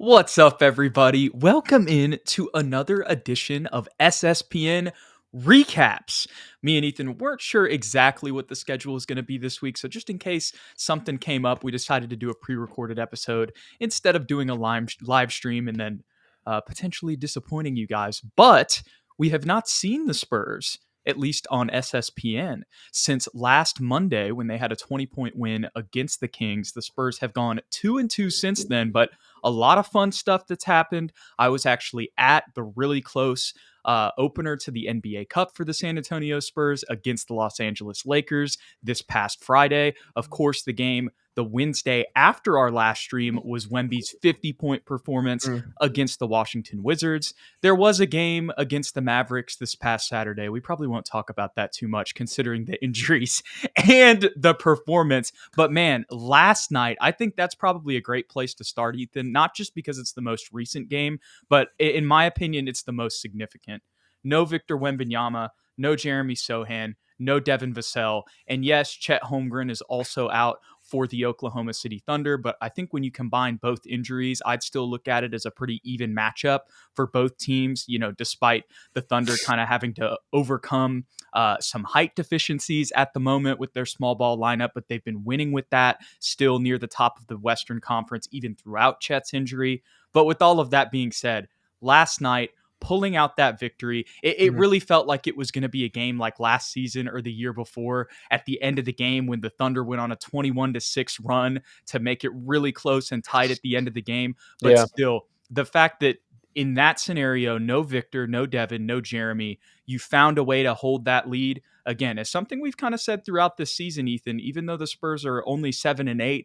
What's up, everybody? Welcome in to another edition of SSPN Recaps. Me and Ethan weren't sure exactly what the schedule is going to be this week, so just in case something came up, we decided to do a pre-recorded episode instead of doing a live stream and then potentially disappointing you guys. But we have not seen the Spurs, at least on SSPN, since last Monday when they had a 20-point win against the Kings. The Spurs have gone 2-2 since then, but a lot of fun stuff that's happened. I was actually at the really close opener to the NBA Cup for the San Antonio Spurs against the Los Angeles Lakers this past Friday. Of course, the Wednesday after our last stream was Wemby's 50-point performance against the Washington Wizards. There was a game against the Mavericks this past Saturday. We probably won't talk about that too much considering the injuries and the performance. But man, last night, I think that's probably a great place to start, Ethan, not just because it's the most recent game, but in my opinion, it's the most significant. No Victor Wembanyama, no Jeremy Sohan, no Devin Vassell. And yes, Chet Holmgren is also out for the Oklahoma City Thunder. But I think when you combine both injuries, I'd still look at it as a pretty even matchup for both teams, despite the Thunder kind of having to overcome some height deficiencies at the moment with their small ball lineup, but they've been winning with that, still near the top of the Western Conference, even throughout Chet's injury. But with all of that being said, last night, pulling out that victory, it really felt like it was going to be a game like last season or the year before at the end of the game when the Thunder went on a 21-6 run to make it really close and tight at the end of the game. But still, the fact that in that scenario, no Victor, no Devin, no Jeremy, you found a way to hold that lead. Again, as something we've kind of said throughout this season, Ethan, even though the Spurs are only 7-8,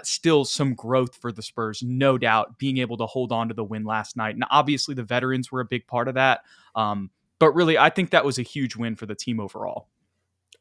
still some growth for the Spurs, no doubt, being able to hold on to the win last night. And obviously the veterans were a big part of that. But really, I think that was a huge win for the team overall.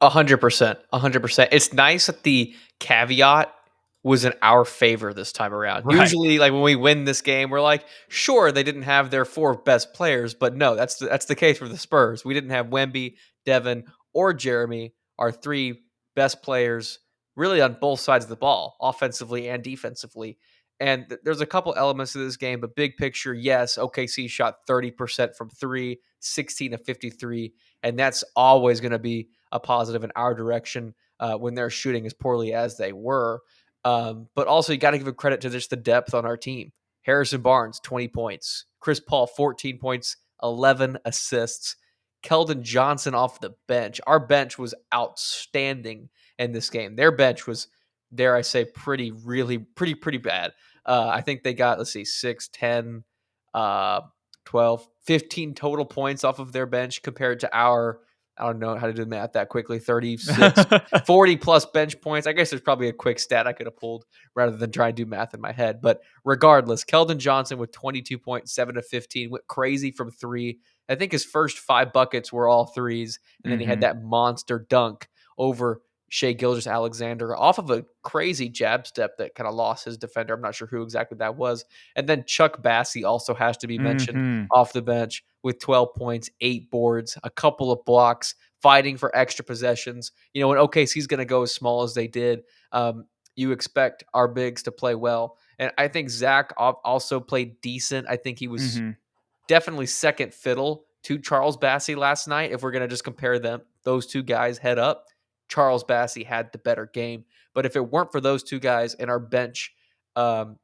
100%. 100%. It's nice that the caveat was in our favor this time around. Right. Usually, like when we win this game, we're like, sure, they didn't have their four best players, but no, that's the case for the Spurs. We didn't have Wemby, Devin, or Jeremy, our three best players, really on both sides of the ball, offensively and defensively. And there's a couple elements to this game, but big picture, yes, OKC shot 30% from three, 16 of 53, and that's always going to be a positive in our direction when they're shooting as poorly as they were. But also, you got to give a credit to just the depth on our team. Harrison Barnes, 20 points. Chris Paul, 14 points, 11 assists. Keldon Johnson off the bench. Our bench was outstanding in this game. Their bench was, dare I say, pretty bad. I think they got, 6, 10, 12, 15 total points off of their bench compared to our, I don't know how to do the math that quickly, 36, 40 plus bench points. I guess there's probably a quick stat I could have pulled rather than try and do math in my head. But regardless, Keldon Johnson with 22.7 of 15 went crazy from three. I think his first 5 buckets were all threes. And then he had that monster dunk over Shai Gilgeous-Alexander off of a crazy jab step that kind of lost his defender. I'm not sure who exactly that was. And then Chuck Bassey also has to be mentioned off the bench with 12 points, 8 boards, a couple of blocks, fighting for extra possessions. When OKC's going to go as small as they did, you expect our bigs to play well. And I think Zach also played decent. I think he was definitely second fiddle to Charles Bassey last night. If we're going to just compare those two guys head up, Charles Bassey had the better game. But if it weren't for those two guys and our bench, I'm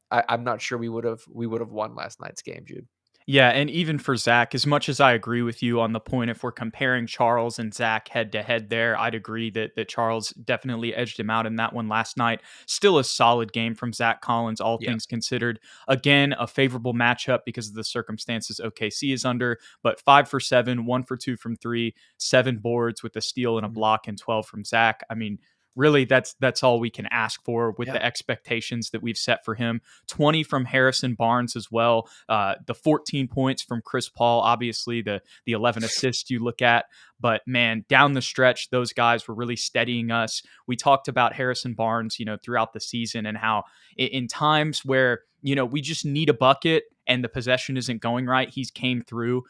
not sure we would have won last night's game, Jude. Yeah, and even for Zach, as much as I agree with you on the point, if we're comparing Charles and Zach head to head there, I'd agree that Charles definitely edged him out in that one last night. Still a solid game from Zach Collins, all things considered. Again, a favorable matchup because of the circumstances OKC is under, but 5 for 7, 1 for 2 from 3, 7 boards with a steal and a block, and 12 from Zach. I mean, really, that's all we can ask for with the expectations that we've set for him. 20 from Harrison Barnes as well. The 14 points from Chris Paul, obviously the 11 assists you look at. But man, down the stretch, those guys were really steadying us. We talked about Harrison Barnes, throughout the season, and how in times where, we just need a bucket and the possession isn't going right, he's came through.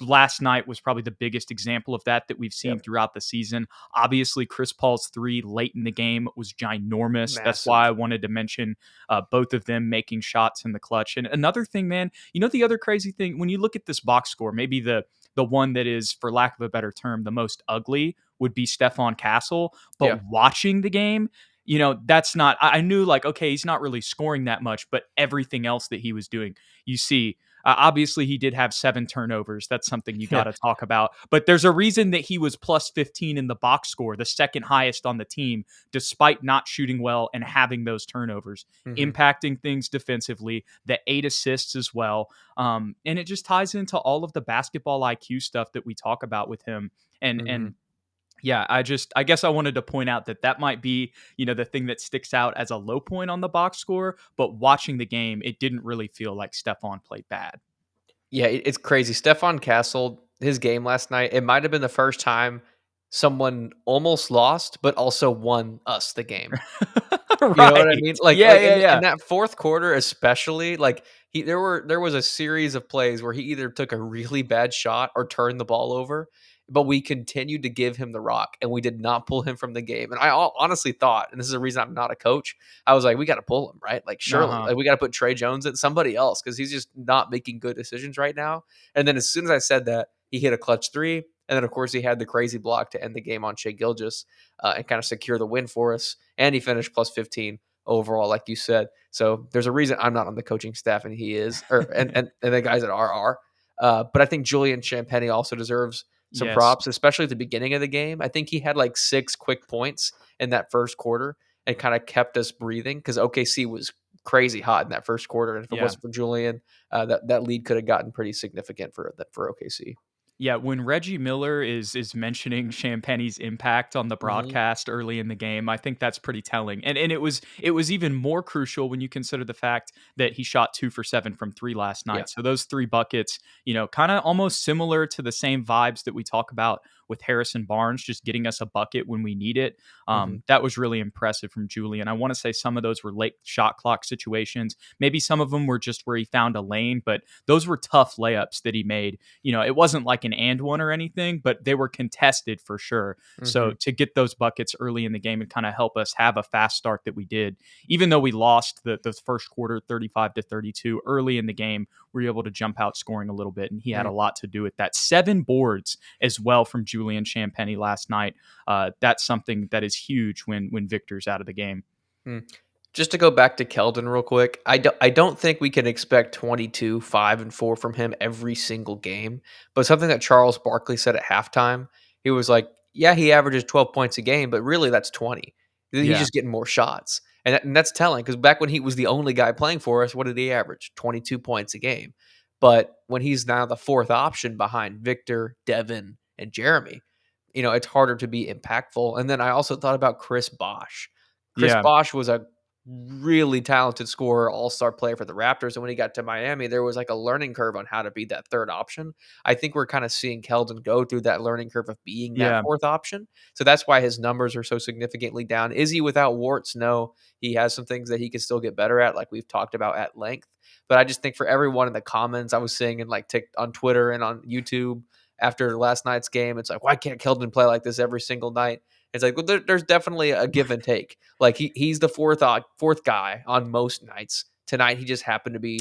Last night was probably the biggest example of that we've seen Yep. throughout the season. Obviously, Chris Paul's three late in the game was ginormous. That's why Massive. I wanted to mention both of them making shots in the clutch. And another thing, man, the other crazy thing, when you look at this box score, maybe the one that is, for lack of a better term, the most ugly would be Stephon Castle. Yeah. But watching the game, that's not, I knew like, okay, he's not really scoring that much, but everything else that he was doing, you see, obviously, he did have 7 turnovers. That's something you got Yeah. to talk about. But there's a reason that he was plus 15 in the box score, the second highest on the team, despite not shooting well and having those turnovers, Mhm. impacting things defensively, the 8 assists as well. And it just ties into all of the basketball IQ stuff that we talk about with him. And Mhm. yeah, I guess I wanted to point out that might be, the thing that sticks out as a low point on the box score, but watching the game, it didn't really feel like Stephon played bad. Yeah, it's crazy. Stephon Castle, his game last night, it might have been the first time someone almost lost, but also won us the game. You know what I Right. mean? Like Yeah, like, yeah, in yeah. that 4th quarter especially, like, there was a series of plays where he either took a really bad shot or turned the ball over, but we continued to give him the rock, and we did not pull him from the game, and I honestly thought, and this is the reason I'm not a coach, I was like, "We gotta pull him, right? Like, surely, Uh-huh. like, we gotta put Trey Jones in somebody else because he's just not making good decisions right now," and then as soon as I said that, he hit a clutch 3, and then, of course, he had the crazy block to end the game on Shai Gilgeous, and kinda secure the win for us, and he finished plus 15 overall, like you said. So there's a reason I'm not on the coaching staff and he is, or and the guys that are. But I think Julian Champagny also deserves some Yes. props, especially at the beginning of the game. I think he had like 6 quick points in that first quarter and kind of kept us breathing because OKC was crazy hot in that first quarter, and if it Yeah. wasn't for Julian, that lead could have gotten pretty significant for OKC. Yeah, when Reggie Miller is mentioning Champagne's impact on the Hmm. broadcast early in the game, I think that's pretty telling. And it was even more crucial when you consider the fact that he shot 2 for 7 from 3 last Yeah. night. So those 3 buckets, kind of almost similar to the same vibes that we talk about with Harrison Barnes, just getting us a bucket when we need it. Hmm. That was really impressive from Julian. I want to say some of those were late shot clock situations. Maybe some of them were just where he found a lane, but those were tough layups that he made. It wasn't like an and one or anything, but they were contested for sure. So Hmm. to get those buckets early in the game and kind of help us have a fast start that we did, even though we lost the first quarter 35-32 early in the game, we were able to jump out scoring a little bit. And he had a lot to do with that. 7 boards as well from Julian Champagny last night. That's something that is huge when Victor's out of the game. Mm. Just to go back to Keldon real quick, I don't think we can expect 22, 5, and 4 from him every single game. But something that Charles Barkley said at halftime, he was like, "Yeah, he averages 12 points a game, but really that's 20. He's Yeah. just getting more shots." And that's telling because back when he was the only guy playing for us, what did he average? 22 points a game. But when he's now the fourth option behind Victor, Devin, and Jeremy, it's harder to be impactful. And then I also thought about Chris Bosh. Chris Yeah. Bosh was a really talented scorer, all-star player for the Raptors, and when he got to Miami, there was, like, a learning curve on how to be that 3rd option. I think we're kinda seeing Keldon go through that learning curve of being that Yeah. 4th option, so that's why his numbers are so significantly down. Is he without warts? No. He has some things that he can still get better at, like we've talked about at length, but I just think for everyone in the comments, I was seeing in, like, on Twitter and on YouTube after last night's game, it's like, "Why can't Keldon play like this every single night?" It's like, well, there's definitely a give and take. Like he's the fourth guy on most nights. Tonight he just happened to be,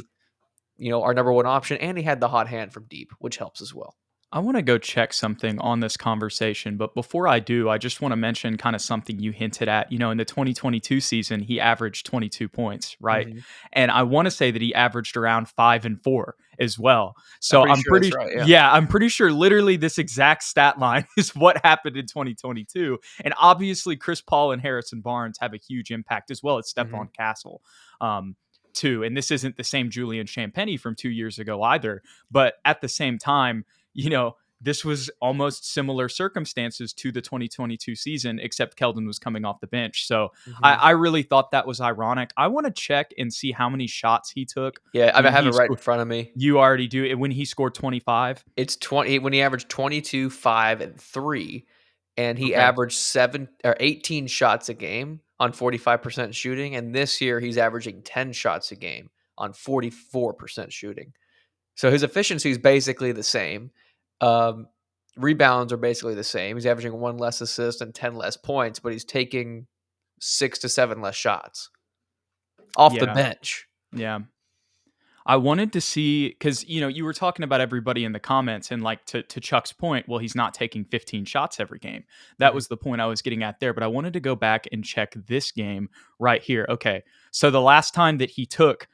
our number one option, and he had the hot hand from deep, which helps as well. I want to go check something on this conversation, but before I do, I just want to mention kind of something you hinted at. In the 2022 season, he averaged 22 points, right? Mhm. And I want to say that he averaged around 5 and 4 as well. I'm So pretty sure that's right. Yeah. I'm pretty sure literally this exact stat line is what happened in 2022. And obviously, Chris Paul and Harrison Barnes have a huge impact as well as Hmm. Stephon Castle. Too. And this isn't the same Julian Champagny from 2 years ago either. But at the same time, you know, this was almost similar circumstances to the 2022 season, except Keldon was coming off the bench. So Mhm. I really thought that was ironic. I want to check and see how many shots he took Yeah, I when have it he right in scored. front of me. You already do it when he scored 25. It's 20 when he averaged 22, 5, and 3, and he Okay. averaged 7 or 18 shots a game on 45% shooting, and this year he's averaging 10 shots a game on 44% shooting. So his efficiency is basically the same. Um, Rebounds are basically the same. He's averaging 1 less assist and 10 less points, but he's taking 6 to 7 less shots off the Yeah. bench. Yeah. I wanted to see because you were talking about everybody in the comments and like to Chuck's point. Well, he's not taking 15 shots every game. That Mhm, was the point I was getting at there. But I wanted to go back and check this game right here. Okay, so the last time that he took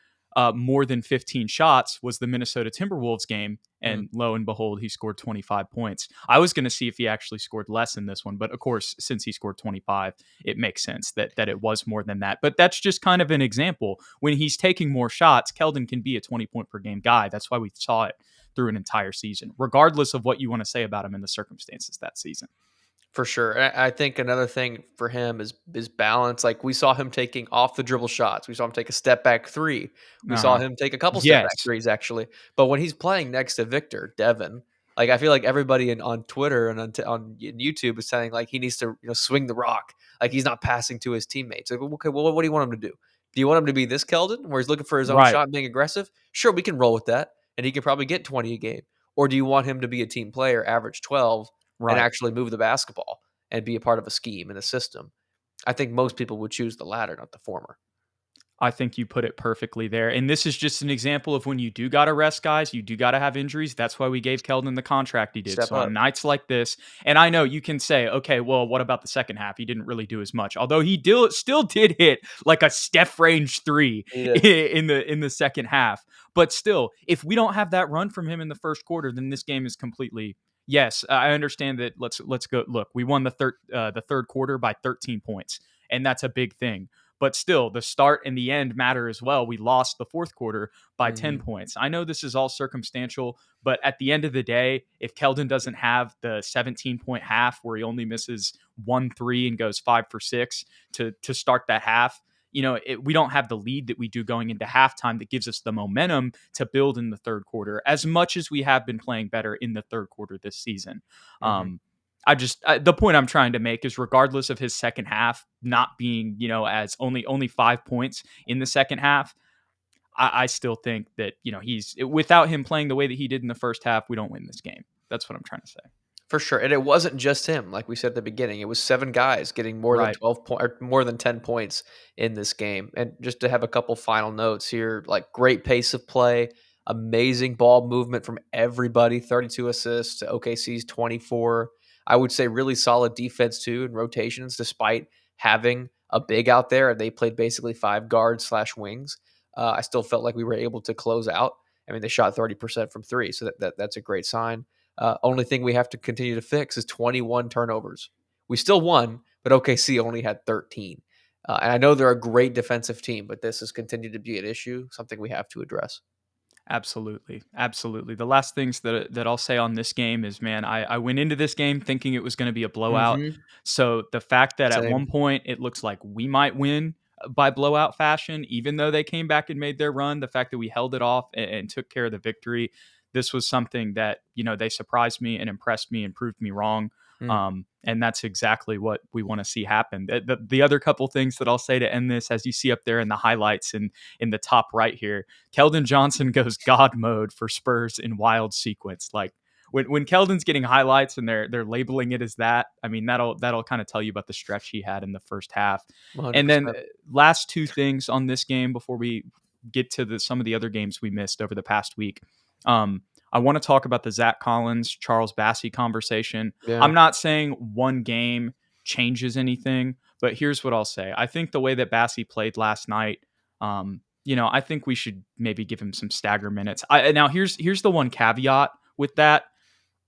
more than 15 shots was the Minnesota Timberwolves game, mm. and lo and behold, he scored 25 points. I was going to see if he actually scored less in this one, but of course, since he scored 25, it makes sense that it was more than that. But that's just kind of an example. When he's taking more shots, Keldon can be a 20-point per game guy. That's why we saw it through an entire season, regardless of what you want to say about him in the circumstances that season. For sure. I think another thing for him is balance. Like we saw him taking off the dribble shots. We saw him take a step back three. We Uh saw huh. him take a couple step back Yes. threes actually. But when he's playing next to Victor Devin, like I feel like everybody on Twitter and on YouTube is saying like he needs to swing the rock. Like he's not passing to his teammates. Like okay, well what do you want him to do? Do you want him to be this Keldon where he's looking for his own Right. shot and being aggressive? Sure, we can roll with that, and he can probably get 20 a game. Or do you want him to be a team player, average 12, and Right. actually move the basketball and be a part of a scheme and a system? I think most people would choose the latter, not the former. I think you put it perfectly there. And this is just an example of when you do got to rest guys, you do got to have injuries. That's why we gave Keldon the contract he did. Step So on up. nights like this, and I know you can say, okay, well, what about the second half? He didn't really do as much. Although still did hit like a Steph range three He did. in the second half. But still, if we don't have that run from him in the first quarter, then this game is completely. Yes, I understand that. Let's go. Look, we won the third quarter by 13 points, and that's a big thing. But still, the start and the end matter as well. We lost the fourth quarter by 10 Mhm. points. I know this is all circumstantial, but at the end of the day, if Keldon doesn't have the 17-point half where he only misses 1 3 and goes 5 for 6 to start that half, we don't have the lead that we do going into halftime that gives us the momentum to build in the third quarter as much as we have been playing better in the third quarter this season. Mhm. The point I'm trying to make is regardless of his second half not being, as only 5 points in the second half, I still think that, he's without him playing the way that he did in the first half, we don't win this game. That's what I'm trying to say. For sure, and it wasn't just him, like we said at the beginning. It was 7 guys getting more than Right. 12 point or more than 10 points in this game. And just to have a couple final notes here, like great pace of play, amazing ball movement from everybody, 32 assists to OKC's 24. I would say really solid defense too and rotations despite having a big out there and they played basically 5 guards/wings. I still felt like we were able to close out. I mean, they shot 30% from 3, so that's a great sign. Only thing we have to continue to fix is 21 turnovers. We still won, but OKC only had 13. And I know they're a great defensive team, but this has continued to be an issue, something we have to address. Absolutely. Absolutely. The last things that I'll say on this game is, man, I went into this game thinking it was going to be a blowout. Mhm. So the fact that at Same. one point it looks like we might win by blowout fashion, even though they came back and made their run, the fact that we held it off and took care of the victory, this was something that, they surprised me and impressed me and proved me wrong. Mm. And that's exactly what we want to see happen. The other couple things that I'll say to end this, as you see up there in the highlights and in the top right here, Keldon Johnson goes God mode for Spurs in wild sequence. Like when Keldon's getting highlights and they're labeling it as that, I mean that'll kind of tell you about the stretch he had in the first half. And then 100%. last two things on this game before we get to some of the other games we missed over the past week. I want to talk about the Zach Collins, Charles Bassey conversation. Yeah. I'm not saying one game changes anything, but here's what I'll say. I think the way that Bassey played last night, I think we should maybe give him some stagger minutes. Now here's the one caveat with that.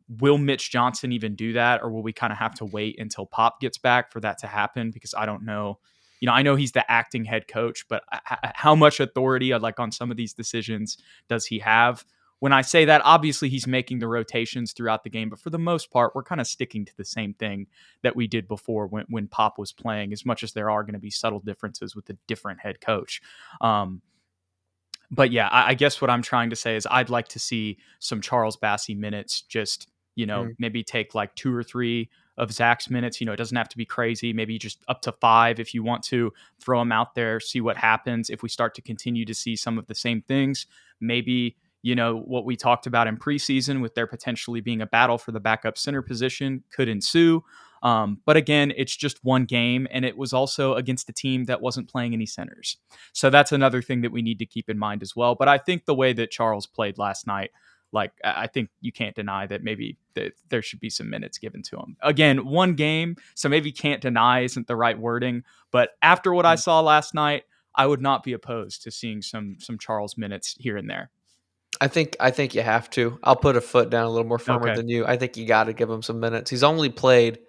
Will Mitch Johnson even do that, or will we kind of have to wait until Pop gets back for that to happen? Because I don't know. I know he's the acting head coach, but how much authority, like on some of these decisions, does he have? when I say that, obviously he's making the rotations throughout the game, but for the most part, we're kind of sticking to the same thing that we did before when Pop was playing, as much as there are going to be subtle differences with a different head coach. Um, but yeah, I guess what I'm trying to say is I'd like to see some Charles Bassey minutes, just, Mm. maybe take like 2 or 3 of Zach's minutes. It doesn't have to be crazy. Maybe just up to 5 if you want to throw him out there, see what happens. If we start to continue to see some of the same things, maybe, what we talked about in preseason with there potentially being a battle for the backup center position could ensue. But again, it's just one game, and it was also against a team that wasn't playing any centers. So that's another thing that we need to keep in mind as well. But I think the way that Charles played last night, like, I think you can't deny that maybe that there should be some minutes given to him. Again, one game, so maybe can't deny isn't the right wording. But after what I Mm. saw last night, I would not be opposed to seeing some Charles minutes here and there. I think you have to. I'll put a foot down a little more firmer Okay. than you. I think you got to give him some minutes. He's only played,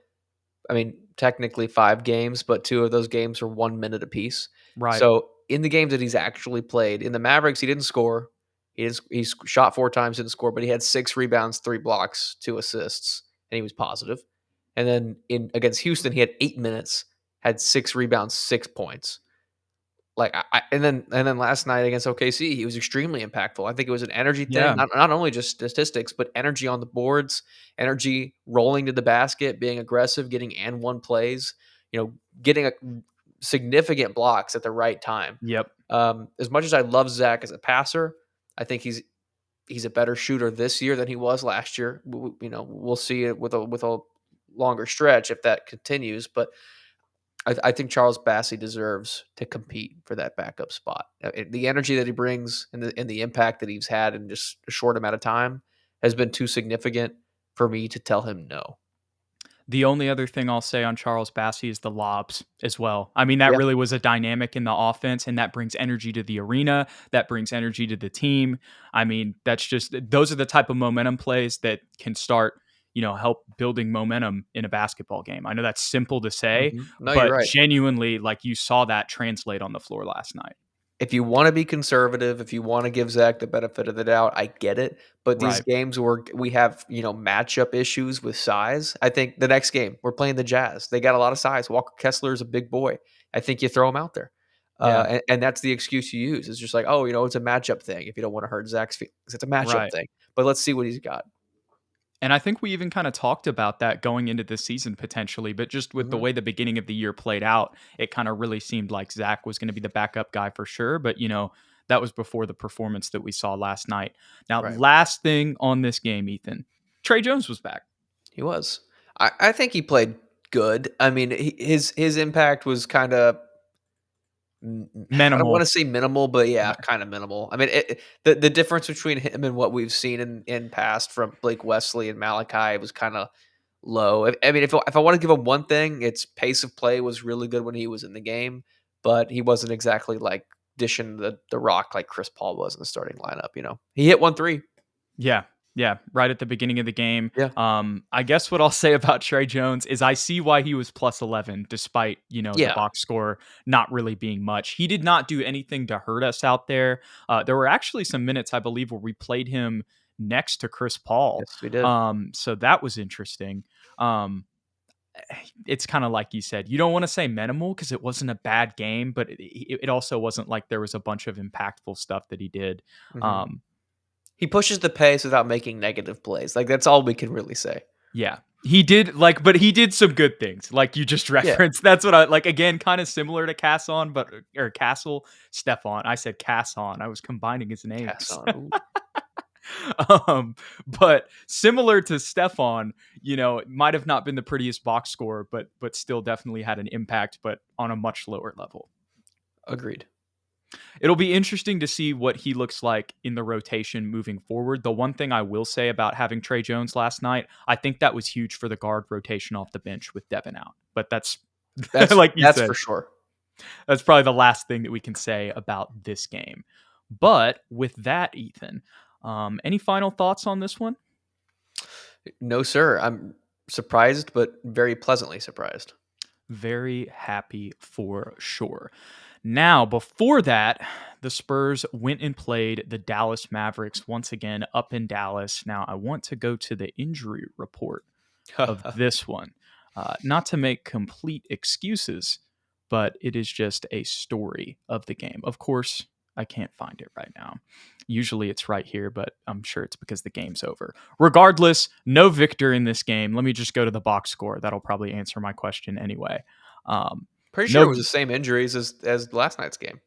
I mean, technically 5 games, but 2 of those games are 1 minute apiece. Right. So in the games that he's actually played, in the Mavericks, he didn't score. He's shot 4 times, didn't score, but he had 6 rebounds, 3 blocks, 2 assists, and he was positive. And then in against Houston, he had 8 minutes, had 6 rebounds, 6 points. Like and then last night against OKC, he was extremely impactful. I think it was an energy thing, Yeah. not only just statistics, but energy on the boards, energy rolling to the basket, being aggressive, getting and one plays, you know, getting a significant blocks at the right time. Yep. As much as I love Zach as a passer, I think he's a better shooter this year than he was last year. We'll see it with a longer stretch if that continues, but I think Charles Bassey deserves to compete for that backup spot. The energy that he brings and the impact that he's had in just a short amount of time has been too significant for me to tell him no. The only other thing I'll say on Charles Bassey is the lobs as well. I mean, that Yeah. really was a dynamic in the offense, and that brings energy to the arena. That brings energy to the team. I mean, those are the type of momentum plays that can start, help building momentum in a basketball game. I know that's simple to say, No, you're but right. genuinely, like, you saw that translate on the floor last night. If you want to be conservative, if you want to give Zach the benefit of the doubt, I get it. But these Right. games where we have, matchup issues with size, I think the next game we're playing the Jazz. They got a lot of size. Walker Kessler is a big boy. I think you throw him out there. Yeah. And that's the excuse you use. It's just like, oh, it's a matchup thing. If you don't want to hurt Zach's feelings, it's a matchup Right. thing. But let's see what he's got. And I think we even kind of talked about that going into this season potentially, but just with the Mhm. way the beginning of the year played out, it kind of really seemed like Zach was going to be the backup guy for sure. But, that was before the performance that we saw last night. Now, Right. last thing on this game, Ethan, Trey Jones was back. He was. I think he played good. I mean, his impact was kind of I don't wanna Minimal. say minimal, but yeah, Yeah. kinda minimal. I mean, the difference between him and what we've seen in past from Blake Wesley and Malachi was kinda low. I mean, if I wanna give him one thing, it's pace of play was really good when he was in the game, but he wasn't exactly, like, dishing the rock like Chris Paul was in the starting lineup. He hit 1 3. Yeah. Yeah. Right at the beginning of the game. Yeah. I guess what I'll say about Trey Jones is I see why he was plus 11, despite, the Yeah. box score not really being much. He did not do anything to hurt us out there. There were actually some minutes, I believe, where we played him next to Chris Paul. Yes, we did. So that was interesting. Um, it's kind of like you said, you don't want to say minimal because it wasn't a bad game, but it also wasn't like there was a bunch of impactful stuff that he did. Mhm. Um, He pushes the pace without making negative plays, like, that's all we can really say. Yeah. He did but he did some good things, like you just Yeah. referenced. That's what I like, again, kind of similar to Casson, but or Castle, Stefan. I said Casson. I was combining his names. Casson, ooh. But similar to Stefan, it might have not been the prettiest box score, but still definitely had an impact, but on a much lower level. Agreed. It'll be interesting to see what he looks like in the rotation moving forward. The one thing I will say about having Trey Jones last night, I think that was huge for the guard rotation off the bench with Devin out. But that's That's like you that's said, for sure. that's probably the last thing that we can say about this game. But with that, Ethan, any final thoughts on this one? No, sir. I'm surprised, but very pleasantly surprised. Very happy for sure. Now, before that, the Spurs went and played the Dallas Mavericks once again up in Dallas. Now, I want to go to the injury report of this one. Not to make complete excuses, but it is just a story of the game. Of course, I can't find it right now. Usually it's right here, but I'm sure it's because the game's over. Regardless, no victor in this game. Let me just go to the box score. That'll probably answer my question anyway. Um, Pretty sure it no, was the same injuries as last night's game.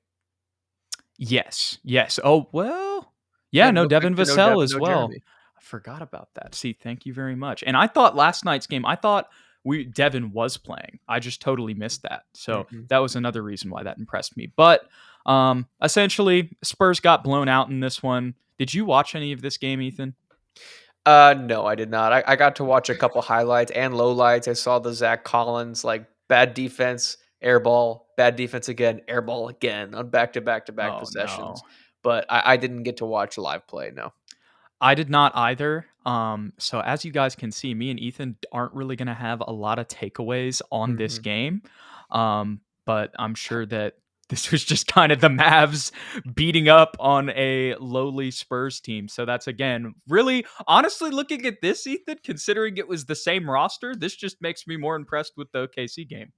yes. Oh, well, yeah, Yeah, no no Devin Victor, no Vassell Devin, as no well. Jeremy. I forgot about that. See, thank you very much. And I thought last night's game, I thought Devin was playing. I just totally missed that. So Mhm. that was another reason why that impressed me. But essentially, Spurs got blown out in this one. Did you watch any of this game, Ethan? No, I did not. I got to watch a couple highlights and lowlights. I saw the Zach Collins like bad defense, air ball, bad defense again, air ball again on back to back to back Oh no. possessions. But I didn't get to watch live play. No. I did not either. So as you guys can see, me and Ethan aren't really going to have a lot of takeaways on this Hmm. game. But I'm sure that this was just kind of the Mavs beating up on a lowly Spurs team. So that's again, really honestly looking at this, Ethan, considering it was the same roster, this just makes me more impressed with the OKC game.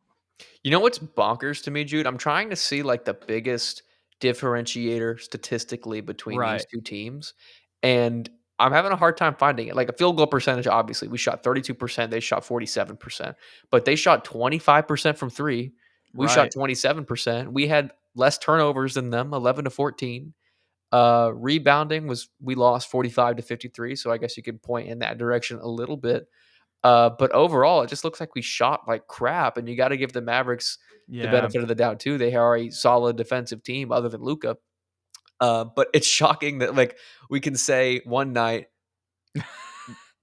You know what's bonkers to me, Jude? I'm trying to see like the biggest differentiator statistically between these Right. two teams, and I'm having a hard time finding it. Like a field goal percentage, obviously, we shot 32%, they shot 47%, but they shot 25% from three. We shot Right. 27%. We had less turnovers than them, 11 to 14. Rebounding was we lost 45 to 53, so I guess you could point in that direction a little bit. But overall, it just looks like we shot like crap, and you got to give the Mavericks the Yeah. benefit of the doubt too. They are a solid defensive team, other than Luca. But it's shocking that like we can say one night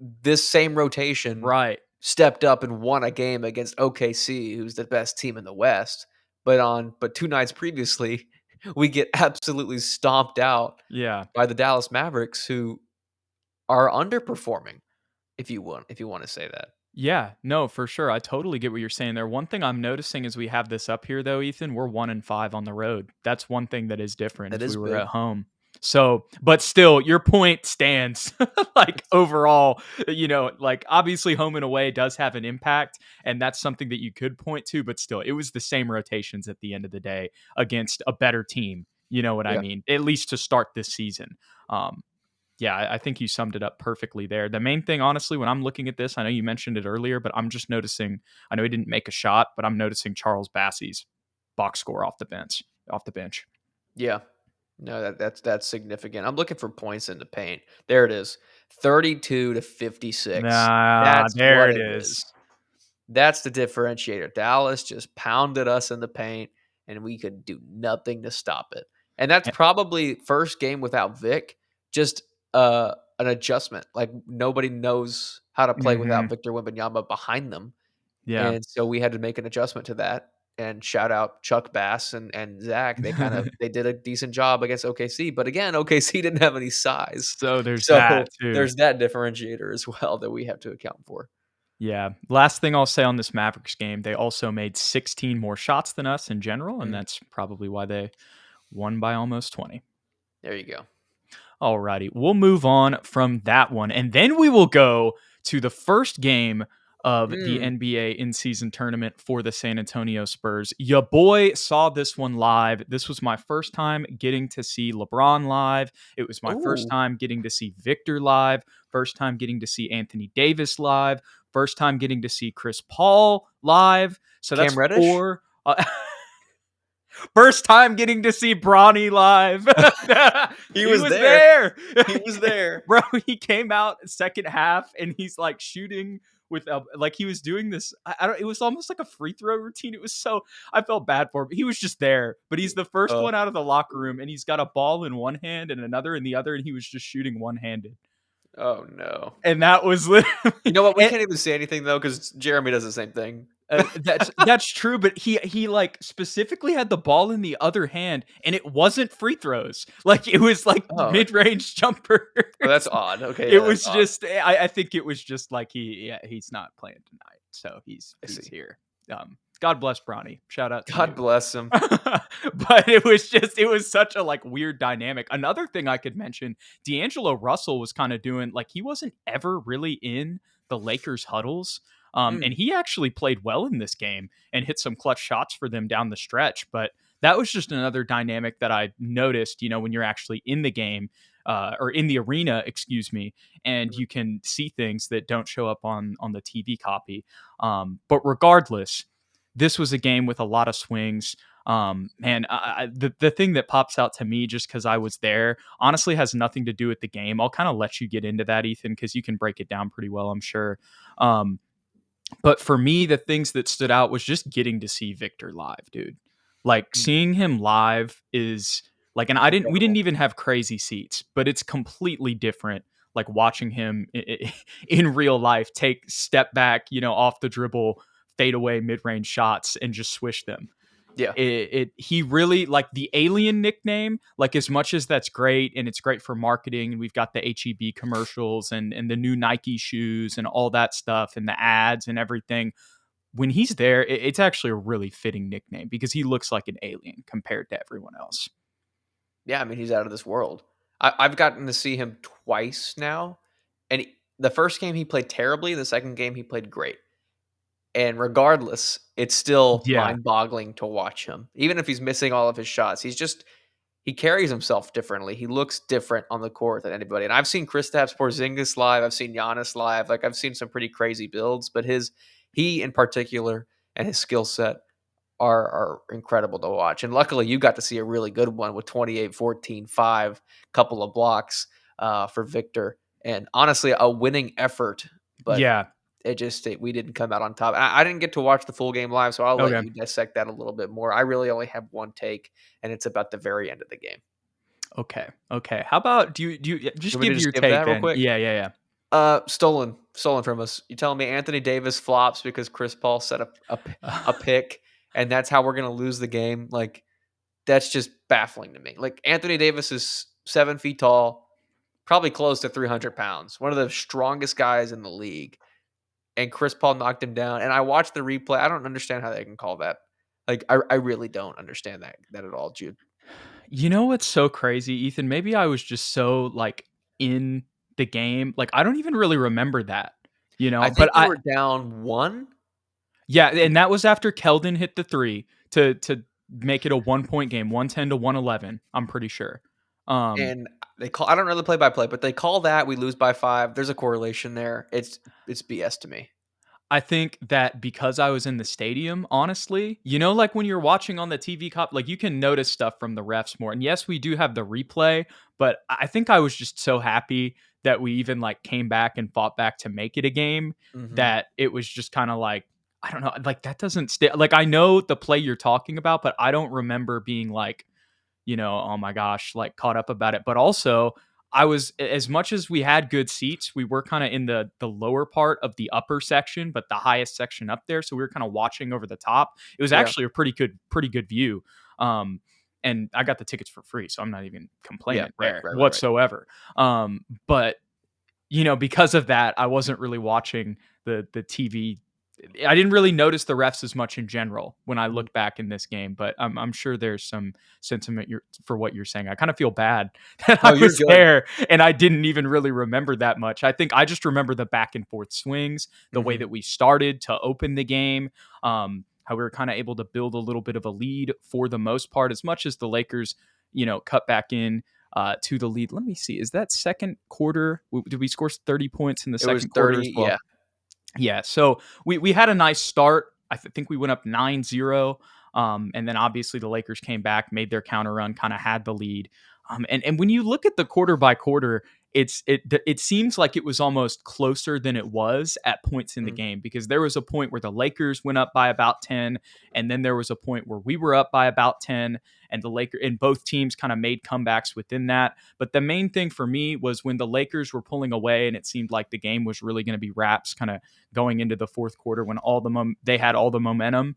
this same rotation Right. stepped up and won a game against OKC, who's the best team in the West. But 2 nights previously, we get absolutely stomped out Yeah. by the Dallas Mavericks, who are underperforming. If you want to say that, Yeah, no, for sure. I totally get what you're saying there. One thing I'm noticing as we have this up here, though, Ethan, we're 1-5 on the road. That's one thing that is different that if we is were big. at home. So, but still, your point stands. Like overall, like obviously home and away does have an impact, and that's something that you could point to. But still, it was the same rotations at the end of the day against a better team. You know what I Yeah. mean? At least to start this season. Um, yeah, I think you summed it up perfectly there. The main thing, honestly, when I'm looking at this, I know you mentioned it earlier, but I'm just noticing. I know he didn't make a shot, but I'm noticing Charles Bassey's box score off the bench. Off the bench. Yeah. No, that's significant. I'm looking for points in the paint. There it is. 32 to 56. Ah, That's there what it it is. is. That's the differentiator. Dallas just pounded us in the paint and we could do nothing to stop it. And that's Eh, probably first game without Vic, just an adjustment. Like nobody knows how to play without mhm. Victor Wembanyama behind them. Yeah. And so we had to make an adjustment to that. And shout out Chuck Bass and Zach. They did a decent job against OKC. But again, OKC didn't have any size. So there's that So too. there's that differentiator as well that we have to account for. Yeah. Last thing I'll say on this Mavericks game, they also made 16 more shots than us in general, and Mm, that's probably why they won by almost 20. there you go. Alrighty, we'll move on from that one, and then we will go to the first game of the Mm. NBA in-season tournament for the San Antonio Spurs. Your boy saw this one live. This was my first time getting to see LeBron live. It was my first Ooh, time getting to see Victor live. First time getting to see Anthony Davis live. First time getting to see Chris Paul live. So Cam that's Reddish? four. First time getting to see Bronny live. He He was was there. there. He was there. Bro, he came out second half and he's like shooting with like he was doing this. I don't. It was almost like a free throw routine. It was so I felt bad for him. He was just there, but he's the first Uh, one out of the locker room and he's got a ball in one hand and another in the other, and he was just shooting one handed. oh no. And that was You literally. know what? We can't even say anything though, because Jeremy does the same thing. That's true, but he like specifically had the ball in the other hand, and it wasn't free throws. Like it was like Oh, mid range jumpers. that's odd. Okay, It yeah, that's was odd. just I think it was just like he's not playing tonight, so he's I he's see. here. God bless Bronny. Shout out to God you. bless him. But it was such a like weird dynamic. Another thing I could mention, D'Angelo Russell was kind of doing like he wasn't ever really in the Lakers huddles. And Mm, he actually played well in this game and hit some clutch shots for them down the stretch. But that was just another dynamic that I noticed, when you're actually in the game, or in the arena, excuse me, and mm, you can see things that don't show up on the TV copy. But regardless, this was a game with a lot of swings. Man, the thing that pops out to me just because I was there honestly has nothing to do with the game. I'll kind of let you get into that, Ethan, because you can break it down pretty well, I'm sure. Um, but for me, the things that stood out was just getting to see Victor live, dude. Like mm. seeing him live is like, and we didn't Incredible. even have crazy seats, but it's completely different. Like watching him in real life take step back, off the dribble, fade away mid range shots and just swish them. Yeah. He really like the alien nickname, like as much as that's great and it's great for marketing, and we've got the HEB commercials and the new Nike shoes and all that stuff and the ads and everything. When he's there, it's actually a really fitting nickname because he looks like an alien compared to everyone else. Yeah, I mean, he's out of this world. I've gotten to see him twice now, and the first game he played terribly, the second game he played great. And regardless, it's still Yeah. mind-boggling to watch him. Even if he's missing all of his shots, he carries himself differently. He looks different on the court than anybody. And I've seen Kristaps Porzingis live. I've seen Giannis live. Like I've seen some pretty crazy builds, but he in particular and his skill set are incredible to watch. And luckily, you got to see a really good one with 28, 14, 5, couple of blocks for Victor. And honestly, a winning effort, but Yeah. we didn't come out on top. I didn't get to watch the full game live, so I'll let Okay. you dissect that a little bit more. I really only have one take, and it's about the very end of the game. Okay. Okay. How about do you You just want me to give just your give take that real then? quick? Yeah. Yeah. Yeah. Stolen from us. You telling me Anthony Davis flops because Chris Paul set up a pick, and that's how we're gonna lose the game? Like that's just baffling to me. Like Anthony Davis is 7 feet tall, probably close to 300 pounds, one of the strongest guys in the league, and Chris Paul knocked him down. And I watched the replay. I don't understand how they can call that. Like I really don't understand that at all, Jude. You know what's so crazy, Ethan? Maybe I was just so like in the game. Like I don't even really remember that, I but think we were down one, yeah, and that was after Keldon hit the 3 to make it a 1 point game, 110 to 111, I'm pretty sure. Um and they call. I don't know the play by play, but they call that we lose by 5. There's a correlation there. It's BS to me. I think that because I was in the stadium, honestly, like when you're watching on the TV cop, like you can notice stuff from the refs more. And yes, we do have the replay, but I think I was just so happy that we even like came back and fought back to make it a game Hmm. that it was just kind of like, I don't know, like that doesn't stay. Like I know the play you're talking about, but I don't remember being like, oh my gosh, like caught up about it. But also, I was as much as we had good seats, we were kind of in the lower part of the upper section, but the highest section up there. So we were kind of watching over the top. It was Yeah, actually a pretty good view. Um, and I got the tickets for free, so I'm not even yeah, complaining right, there right, right, right. whatsoever. But because of that, I wasn't really watching the TV. I didn't really notice the refs as much in general when I Mhm. look back in this game, but I'm sure there's some sentiment for what you're saying. I kind of feel bad that I No, you're was good. there and I didn't even really remember that much. I think I just remember the back and forth swings, the way Hmm. that we started to open the game, how we were kind of able to build a little bit of a lead for the most part, as much as the Lakers, cut back in to the lead. Let me see. Is that second quarter? Did we score 30 points in the It was second quarter as 30. Yeah. well? Yeah. So we had a nice start. Think we went up 9-0. And then obviously the Lakers came back, made their counter run, kind of had the lead. And when you look at the quarter by quarter, it seems like it was almost closer than it was at points in the Mhm. game, because there was a point where the Lakers went up by about 10, and then there was a point where we were up by about 10, and both teams kind of made comebacks within that. But the main thing for me was when the Lakers were pulling away and it seemed like the game was really going to be wraps kind of going into the fourth quarter, when they had all the momentum.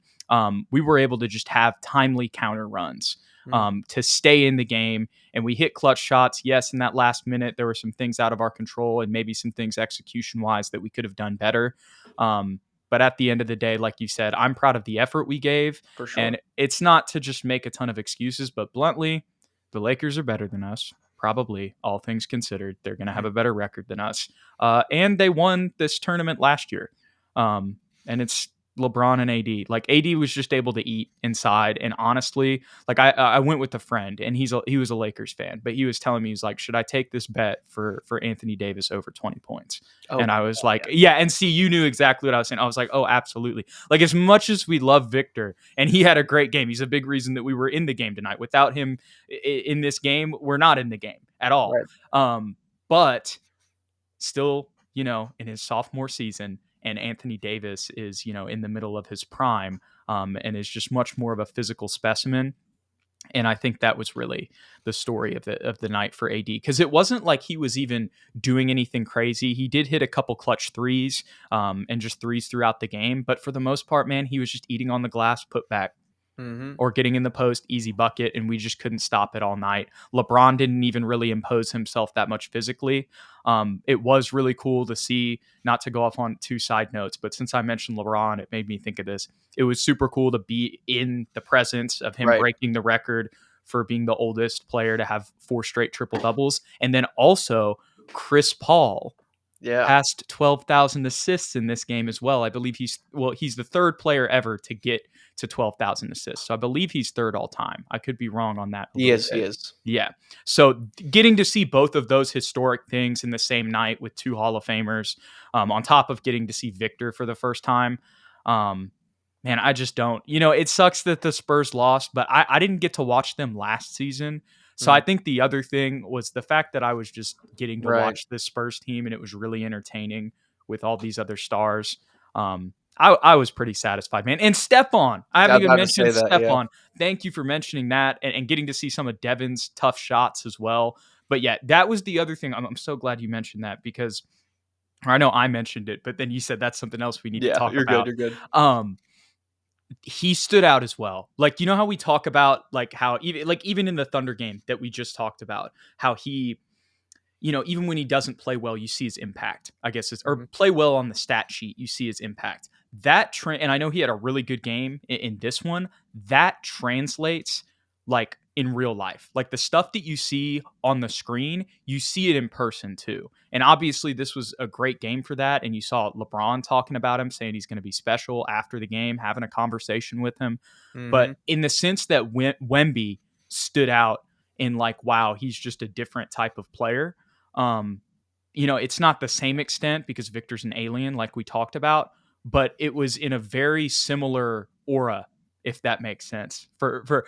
We were able to just have timely counter runs Mm. to stay in the game, and we hit clutch shots. Yes, in that last minute, there were some things out of our control and maybe some things execution wise that we could have done better. Um, But at the end of the day, like you said, I'm proud of the effort we gave. For sure. And it's not to just make a ton of excuses, but bluntly, the Lakers are better than us. Probably, all things considered, they're going to have Mhm. a better record than us. And they won this tournament last year. Um, and it's LeBron and AD. Like AD was just able to eat inside. And honestly, like I went with a friend, and he was a Lakers fan, but he was telling me, he's like, should I take this bet for Anthony Davis over 20 points? Oh And my I was god, like, yeah. yeah. And see, you knew exactly what I was saying. I was like, oh, absolutely. Like, as much as we love Victor, and he had a great game, he's a big reason that we were in the game tonight. Without him in this game, we're not in the game at all. Right. But still, in his sophomore season, and Anthony Davis is, in the middle of his prime, and is just much more of a physical specimen. And I think that was really the story of the night for AD, because it wasn't like he was even doing anything crazy. He did hit a couple clutch threes, and just threes throughout the game, but for the most part, man, he was just eating on the glass, put back, Mhm. or getting in the post, easy bucket, and we just couldn't stop it all night. LeBron didn't even really impose himself that much physically. It was really cool to see, not to go off on two side notes, but since I mentioned LeBron, it made me think of this. It was super cool to be in the presence of him Right. breaking the record for being the oldest player to have 4 straight triple doubles. And then also Chris Paul Yeah. passed 12,000 assists in this game as well. I believe he's the third player ever to get to 12,000 assists. So I believe he's third all time. I could be wrong on that a He little is, he bit. is. Yeah. So getting to see both of those historic things in the same night with two Hall of Famers, on top of getting to see Victor for the first time, um, man, I just don't. It sucks that the Spurs lost, but I didn't get to watch them last season. So I Mhm. think the other thing was the fact that I was just getting to Right. watch this Spurs team, and it was really entertaining with all these other stars. I was pretty satisfied, man. And Stephon, I I haven't was even about to say mentioned that, yeah. Stephon. Thank you for mentioning that, and getting to see some of Devin's tough shots as well. But yeah, that was the other thing. I'm so glad you mentioned that, because, or I know I mentioned it, but then you said that's something else we need to Yeah, talk you're good, about. you're good. Um, he stood out as well. Like, how we talk about, like, how even in the Thunder game that we just talked about, how he, even when he doesn't play well, you see his impact. I guess or Mhm. play well on the stat sheet, you see his impact. That and I know he had a really good game in this one. That translates, like, in real life. Like, the stuff that you see on the screen, you see it in person too. And obviously, this was a great game for that. And you saw LeBron talking about him, saying he's going to be special after the game, having a conversation with him. But Mhm. in the sense that Wemby stood out in, like, wow, he's just a different type of player. Um, it's not the same extent because Victor's an alien, like we talked about, but it was in a very similar aura, if that makes sense, for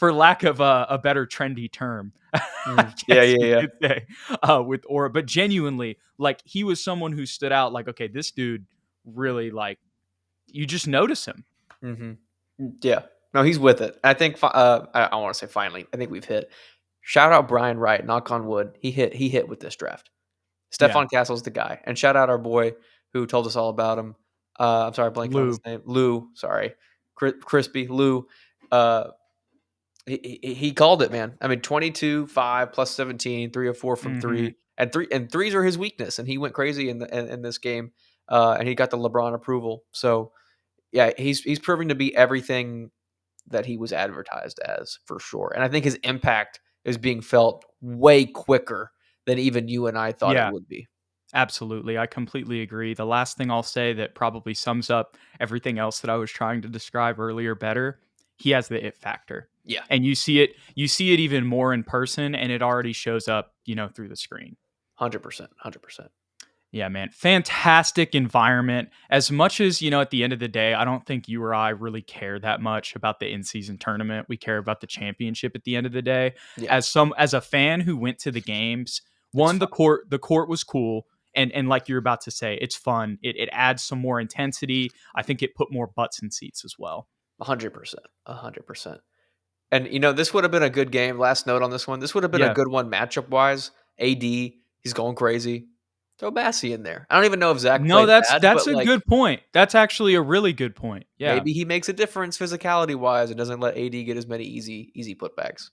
lack of a better trendy term, I Mhm. Yeah, guess yeah, you yeah. could say, with aura. But genuinely, like, he was someone who stood out. Like, okay, this dude really, like, you just notice him. Mhm. Yeah. No, he's with it. I think I wanna say finally, I think we've hit. Shout out Brian Wright, knock on wood. He hit with this draft. Yeah, Stephon Castle's the guy, and shout out our boy who told us all about him. I'm sorry, blanking on his Lou. name. Lou, sorry. Crispy Lou. Uh, he called it, man. I mean, 22, 5 plus 17, 3 of 4 from Hmm. 3, and threes are his weakness, and he went crazy in this game, and he got the LeBron approval. So yeah, he's proving to be everything that he was advertised as, for sure. And I think his impact is being felt way quicker than even you and I thought it Yeah. would be. Absolutely. I completely agree. The last thing I'll say that probably sums up everything else that I was trying to describe earlier better, he has the it factor. Yeah, And you see it even more in person, and it already shows up, through the screen. 100%, 100%. Yeah, man. Fantastic environment. As much as, at the end of the day, I don't think you or I really care that much about the in-season tournament. We care about the championship at the end of the day. Yeah, As a fan who went to the games, it's one, fun. the court was cool. And like you're about to say, it's fun. It adds some more intensity. I think it put more butts in seats as well. 100%, 100%. And, this would have been a good game. Last note on this one. This would have been a Yeah. good one matchup-wise. AD, he's going crazy. Throw Bassey in there. I don't even know if Zach No, played that's bad, that's but, a like, good point. That's actually a really good point. Yeah. maybe he makes a difference physicality-wise and doesn't let AD get as many easy putbacks.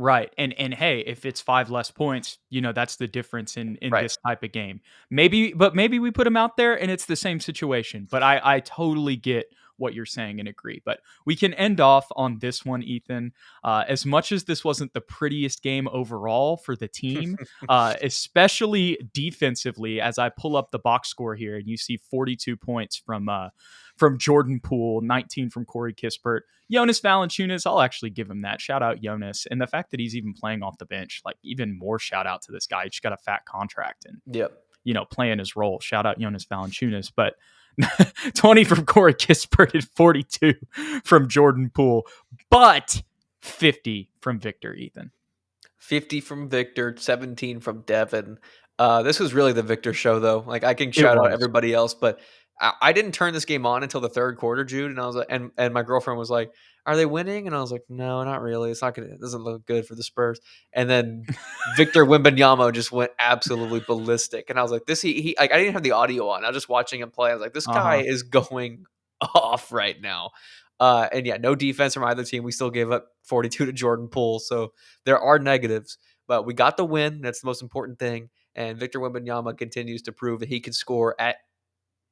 Right. And hey, if it's 5 less points, that's the difference in Right. this type of game. Maybe we put him out there and it's the same situation. But I totally get what you're saying and agree. But we can end off on this one, Ethan. As much as this wasn't the prettiest game overall for the team, especially defensively, as I pull up the box score here and you see 42 points from Jordan Poole, 19 from Corey Kispert. Jonas Valanciunas, I'll actually give him that. Shout out Jonas. And the fact that he's even playing off the bench, like even more shout out to this guy. He just got a fat contract and, Yep. playing his role. Shout out Jonas Valanciunas. But 20 from Corey Kispert and 42 from Jordan Poole, but 50 from Victor, Ethan. 50 from Victor, 17 from Devin. This was really the Victor show, though. Like I can It shout out was. everybody else, but I didn't turn this game on until the third quarter, Jude. And I was like, and my girlfriend was like, "Are they winning?" And I was like, "No, not really. It's not gonna. It doesn't look good for the Spurs." And then Victor Wembanyama just went absolutely ballistic, and I was like, "This he like I didn't have the audio on. I was just watching him play. I was like, this guy Uh-huh. is going off right now." And yeah, no defense from either team. We still gave up 42 to Jordan Poole, so there are negatives, but we got the win. That's the most important thing. And Victor Wembanyama continues to prove that he can score at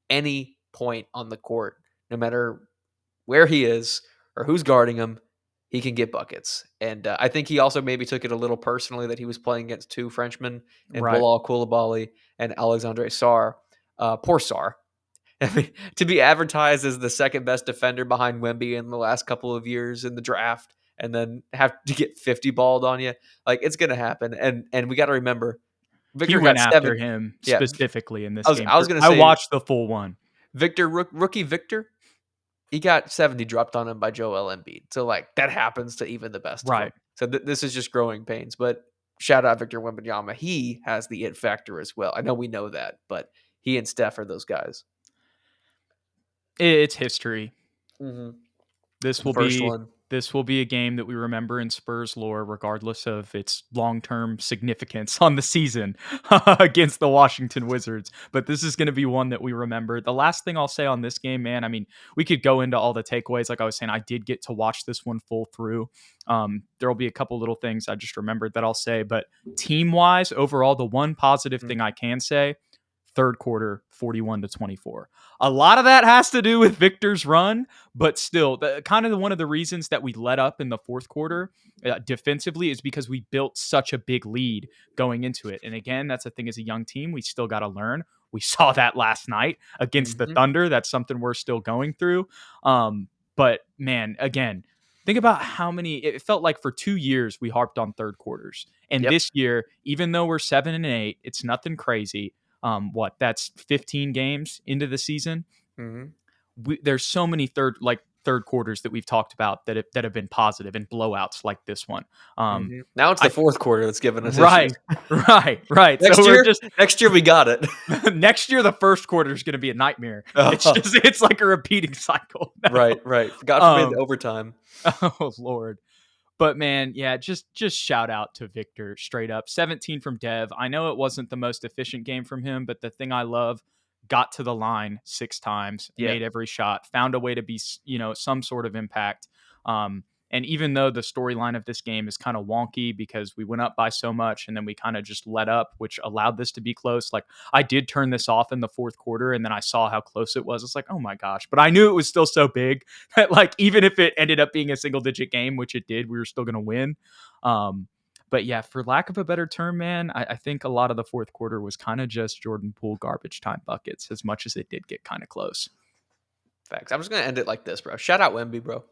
any point on the court, no matter where he is or who's guarding him. He can get buckets, and I think he also maybe took it a little personally that he was playing against two Frenchmen and Right. Bilal Koulibaly and Alexandre Sarr. Poor Sarr. I mean, to be advertised as the second best defender behind Wemby in the last couple of years in the draft, and then have to get 50 balled on you, like it's gonna happen. And we got to remember, He Victor got went after 7. him Yeah, specifically in this I was game. I was gonna I say watched the full one. Victor rookie Victor, he got 70 dropped on him by Joel Embiid. So like that happens to even the best of them. Right. So this is just growing pains. But shout out Victor Wembanyama, he has the it factor as well. I know we know that, but he and Steph are those guys. It's history. Mm-hmm. This The will first be one. this will be a game that we remember in Spurs lore, regardless of its long-term significance on the season against the Washington Wizards. But this is going to be one that we remember. The last thing I'll say on this game, man, I mean, we could go into all the takeaways. Like I was saying, I did get to watch this one full through. There will be a couple little things I just remembered that I'll say, but team-wise, overall, the one positive thing I can say, third quarter, 41-24. A lot of that has to do with Victor's run, but still, kind of one of the reasons that we let up in the fourth quarter defensively is because we built such a big lead going into it. And again, that's the thing as a young team, we still got to learn. We saw that last night against the Mm-hmm. Thunder. That's something we're still going through. But man, again, think about how many, it felt like for 2 years we harped on third quarters. And Yep. this year, even though we're 7-8, it's nothing crazy. That's 15 games into the season. Mm-hmm. There's so many third quarters that we've talked about that have been positive and blowouts like this one. Mm-hmm. Now it's the I fourth quarter that's giving us issues. right, right. So Next we're year, just next year we got it. next year the first quarter is going to be a nightmare. It's like a repeating cycle now. Right, right. God forbid Um, overtime. oh Lord. But man, yeah, just shout out to Victor straight up. 17 from Dev. I know it wasn't the most efficient game from him, but the thing I love, got to the line 6 times, Yeah, made every shot, found a way to be, some sort of impact. And even though the storyline of this game is kind of wonky because we went up by so much and then we kind of just let up, which allowed this to be close. Like I did turn this off in the fourth quarter and then I saw how close it was. It's like, oh my gosh. But I knew it was still so big that like even if it ended up being a single digit game, which it did, we were still gonna win. But yeah, for lack of a better term, man, I think a lot of the fourth quarter was kind of just Jordan Poole garbage time buckets, as much as it did get kind of close. facts. I'm just gonna end it like this, bro. Shout out Wemby, bro.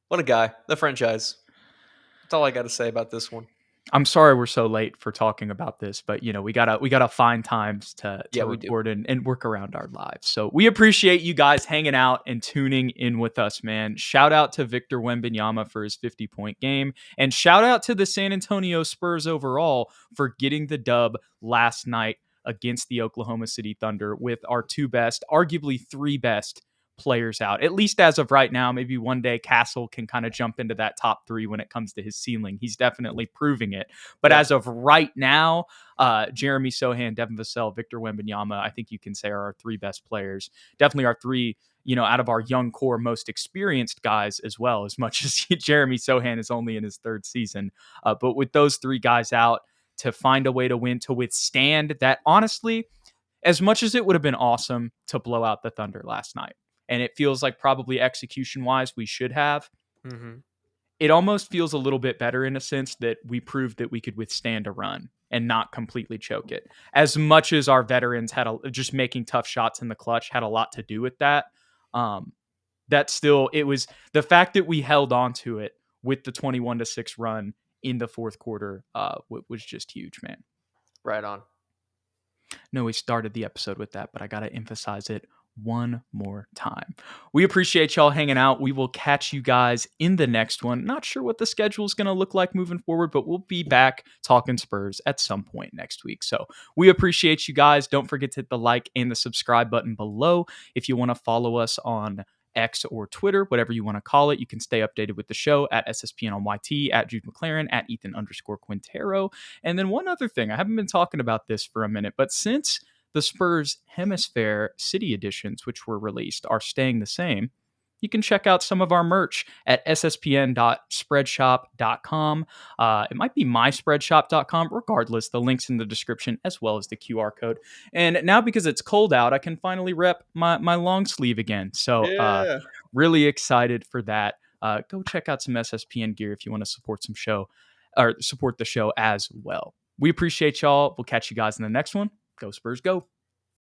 What a guy. The franchise. That's all I got to say about this one. I'm sorry we're so late for talking about this, but we gotta find times to Yeah, we do. record and work around our lives. So we appreciate you guys hanging out and tuning in with us, man. Shout out to Victor Wembanyama for his 50-point game, and shout out to the San Antonio Spurs overall for getting the dub last night against the Oklahoma City Thunder with our two best, arguably three best players out, at least as of right now. Maybe one day Castle can kind of jump into that top three when it comes to his ceiling. He's definitely proving it. But Yeah. as of right now, Jeremy Sohan, Devin Vassell, Victor Wembanyama, I think you can say are our three best players. Definitely our three, out of our young core, most experienced guys as well, as much as Jeremy Sohan is only in his third season. But with those three guys out, to find a way to win, to withstand that, honestly, as much as it would have been awesome to blow out the Thunder last night, and it feels like probably execution wise we should have, Mhm. it almost feels a little bit better in a sense that we proved that we could withstand a run and not completely choke it. As much as our veterans had just making tough shots in the clutch had a lot to do with that. Um, that still, it was the fact that we held on to it with the 21-6 run in the fourth quarter was just huge, man. Right on. No, we started the episode with that, but I got to emphasize it one more time. We appreciate y'all hanging out. We will catch you guys in the next one. Not sure what the schedule is going to look like moving forward, but we'll be back talking Spurs at some point next week. So we appreciate you guys. Don't forget to hit the like and the subscribe button below. If you want to follow us on X or Twitter, whatever you want to call it, you can stay updated with the show at SSPN on YT, at Jude McLaren, at Ethan_Quintero. And then one other thing, I haven't been talking about this for a minute, but since the Spurs Hemisphere City editions, which were released, are staying the same, you can check out some of our merch at sspn.spreadshop.com. It might be myspreadshop.com. Regardless, the link's in the description as well as the QR code. And now, because it's cold out, I can finally rep my long sleeve again. So Yeah. really excited for that. Go check out some SSPN gear if you want to support some show or support the show as well. We appreciate y'all. We'll catch you guys in the next one. Go Spurs, go.